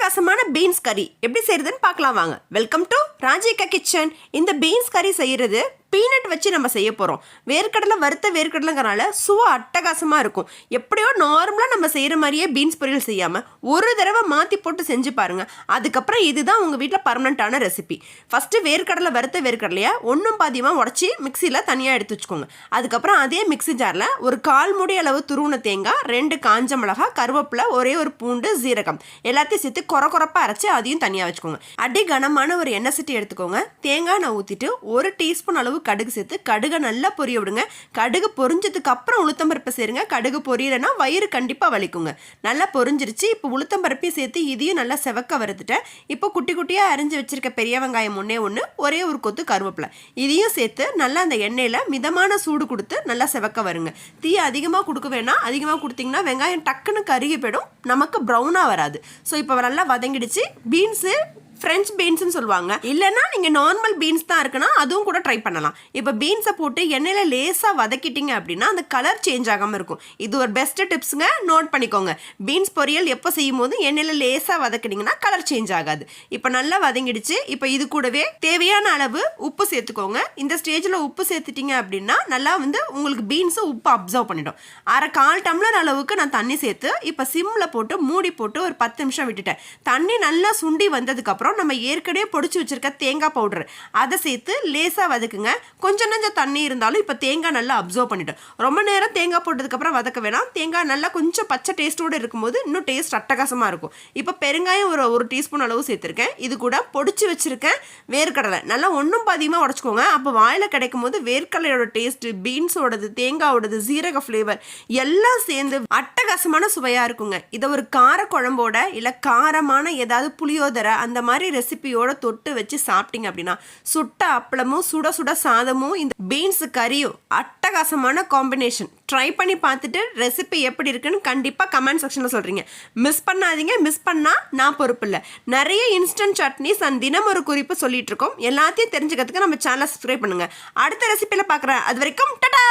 அட்டகாசமான பீன்ஸ் கறி எப்படி செய்யறதுன்னு பார்க்கலாம் வாங்க. Welcome to Rajika kitchen. இந்த பீன்ஸ் கறி செய்யறது பீனட் வச்சு நம்ம செய்ய போகிறோம். வேர்க்கடலை வறுத்த வேர்க்கடலைங்கிறனால சுவை அட்டகாசமாக இருக்கும். எப்படியோ நார்மலாக நம்ம செய்கிற மாதிரியே பீன்ஸ் பொரியல் செய்யாமல் ஒரு தடவை மாற்றி போட்டு செஞ்சு பாருங்கள். அதுக்கப்புறம் இதுதான் உங்கள் வீட்டில் பர்மனண்ட்டான ரெசிபி. ஃபஸ்ட்டு வேர்க்கடலை வறுத்த வேர்க்கடலையை ஒன்றும் பாதியமாக உடச்சி மிக்சியில் தனியாக எடுத்து வச்சுக்கோங்க. அதுக்கப்புறம் அதே மிக்சி ஜாரில் ஒரு 1/4 மூடி அளவு துருவன தேங்காய், 2 காஞ்ச மிளகாய், கருவேப்பிலை, ஒரே ஒரு பூண்டு, சீரகம் எல்லாத்தையும் சேர்த்து கொரப்பாக அரைச்சி அதையும் தனியாக வச்சுக்கோங்க. அடி கனமான ஒரு எண்ணெய் சட்டி எடுத்துக்கோங்க. தேங்காய் நான் ஊற்றிட்டு 1 டீஸ்பூன் அளவு கடுகு சேர்த்து கடுகை நல்லா பொரிய விடுங்க. கடுகு பொரிஞ்சதுக்கு அப்புறம் உளுத்தம்பருப்பை சேருங்க. கடுகு பொரியலைன்னா வயிறு கண்டிப்பாக வலிக்குங்க. நல்லா பொரிஞ்சிருச்சு. இப்போ உளுத்தம்பருப்பையும் சேர்த்து இதையும் நல்லா செவக்க வறுத்துட்டேன். இப்போ குட்டி குட்டியாக அரிஞ்சு வச்சிருக்க பெரிய வெங்காயம் ஒன்று, ஒரே ஒரு கொத்து கருவேப்பிலை இதையும் சேர்த்து நல்லா அந்த எண்ணெயில் மிதமான சூடு கொடுத்து நல்லா செவக்க வருங்க. தீ அதிகமாக கொடுக்க வேணாம். அதிகமாக கொடுத்தீங்கன்னா வெங்காயம் டக்குன்னு கருகி போயிடும், நமக்கு ப்ரௌனாக வராது. ஸோ இப்போ நல்லா வதங்கிடுச்சு. பீன்ஸு ஃப்ரெஞ்ச் பீன்ஸ்னு சொல்லுவாங்க, இல்லைன்னா நீங்கள் நார்மல் பீன்ஸ் தான் இருக்குன்னா அதுவும் கூட ட்ரை பண்ணலாம். இப்போ பீன்ஸை போட்டு எண்ணெயில் லேசாக வதக்கிட்டீங்க அப்படின்னா அந்த கலர் சேஞ்ச் ஆகாமல் இருக்கும். இது ஒரு பெஸ்ட் டிப்ஸுங்க, நோட் பண்ணிக்கோங்க. பீன்ஸ் பொரியல் எப்போ செய்யும் போது எண்ணெயில் லேசாக வதக்கினீங்கன்னா கலர் சேஞ்ச் ஆகாது. இப்போ நல்லா வதங்கிடுச்சு. இப்போ இது கூடவே தேவையான அளவு உப்பு சேர்த்துக்கோங்க. இந்த ஸ்டேஜில் உப்பு சேர்த்துட்டீங்க அப்படின்னா நல்லா உங்களுக்கு பீன்ஸு உப்பு அப்சர்வ் பண்ணிடும். 1/4 டம்ளர் அளவுக்கு நான் தண்ணி சேர்த்து இப்போ சிம்மில் போட்டு மூடி போட்டு ஒரு 10 நிமிஷம் விட்டுட்டேன். தண்ணி நல்லா சுண்டி வந்ததுக்கப்புறம் நம்ம ஏற்கனவே பொடிச்சு வச்சிருக்க தேங்காய் பவுடர் அதை சேர்த்து லேசாக வதக்குங்க. கொஞ்சம் நஞ்சம் தண்ணி இருந்தாலும் இப்போ தேங்காய் நல்லா அப்சர்வ் பண்ணிட்டோம். ரொம்ப நேரம் தேங்காய் போட்டதுக்கப்புறம் வதக்க வேணாம். தேங்காய் நல்லா கொஞ்சம் பச்சை டேஸ்ட்டோடு இருக்கும்போது இன்னும் டேஸ்ட் அட்டகாசமாக இருக்கும். இப்போ பெருங்காயம் ஒரு டீஸ்பூன் அளவு சேர்த்துருக்கேன். இது கூட பொடிச்சு வச்சிருக்கேன் வேர்க்கடலை நல்லா ஒன்றும் பாதியமாக உடச்சிக்கோங்க. அப்போ வாயில் கிடைக்கும் போது வேர்க்கடலையோட டேஸ்ட்டு, பீன்ஸோடது, தேங்காயோடது, சீரக ஃப்ளேவர் எல்லாம் சேர்ந்து அட்டகாசமான சுவையாக இருக்குங்க. இதை ஒரு கார குழம்போட இல்லை காரமான ஏதாவது புளியோதரை அந்த மாதிரி ரெசிபியோட தொட்டு வச்சு சாப்பிட்டீங்க அப்படின்னா சுட்ட அப்பளமும் சுட சுட சாதமும் இந்த பீன்ஸ் கறியும் அட்டகாசமான காம்பினேஷன். ட்ரை பண்ணி பார்த்துட்டு ரெசிபி எப்படி இருக்குன்னு கண்டிப்பாக கமெண்ட் செக்ஷனில் சொல்கிறீங்க. மிஸ் பண்ணாதீங்க. மிஸ் பண்ணால் நான் பொறுப்பு இல்லை. நிறைய இன்ஸ்டன்ட் சட்னிஸ் தினம் ஒரு குறிப்பு சொல்லிட்டு இருக்கோம். எல்லாத்தையும் தெரிஞ்சுக்கிறதுக்கு நம்ம சேனலை சப்ஸ்கிரைப் பண்ணுங்கள். அடுத்த ரெசிபியில் பார்க்குறேன். அது வரைக்கும் டடா.